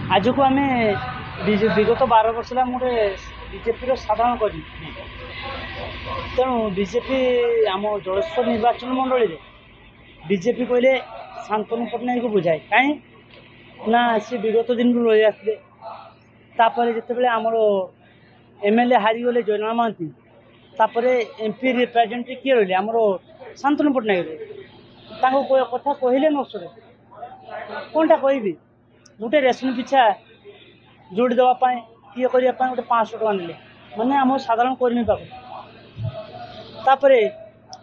आज को आम विगत 12 वर्ष गोटे बीजेपी साधारण करी तेणु बीजेपी आम जलेश्वर निर्वाचन मंडल बीजेपी कहले शांतनु पट्टनायक को बुझाए कहीं ना सी विगत दिन रही आसते जिते आमर एमएलए हारीगले जयनाल महांती तापर एमपी रिप्रेजेंटेटिव किए रही आमर शांतनु पट्टनायक कथा कहले न सर कौनटा कहबी गोटे रेशन पिछा जोड़ी देवाई किए करने गोटे 500 टका ने मैंने आम साधारण कर्मी पाख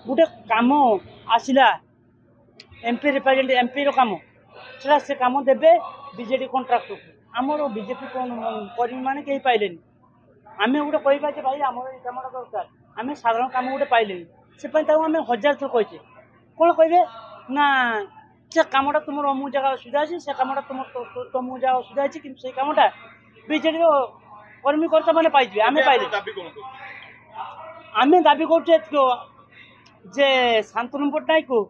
गोटे कम आसला एमपी रिप्रेजेंटेटिव एमपी काम से कम देवे बीजेडी कंट्राक्टर आमर बीजेपी कर्मी मैंने कहीं पाइले आम गोटे कह भाई आम कमटा दरकार आम साधारण कम गोटे पाइले से आम 1000 थर कहे कौन कहे ना से कमटा तुम अमु जगह असुविधा अच्छी से कमटा तुम तुम जगह असुविधा अच्छी कि कमटा बीजेडी कर्मी कर्ता मैंने पाई आम पाइले आम दाबी करे शांतनु पट्टनायक को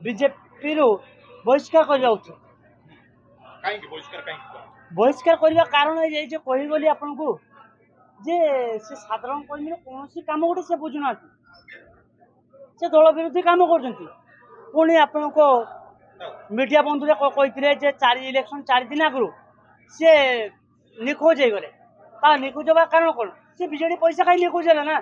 बीजेपी बहिष्कार करवा बहिष्कार करने कारण ये कहीगली आपन को जे से साधारण कर्मी कौन कम गोटे से बुझुना से दल विरोधी काम कर आपण को मीडिया बंधु कहते 4 इलेक्शन 4 दिन आगु सी निखोज हो गले निखोज हवा कारण कौन सी बीजेडी पैसा कहीं निखोज है ना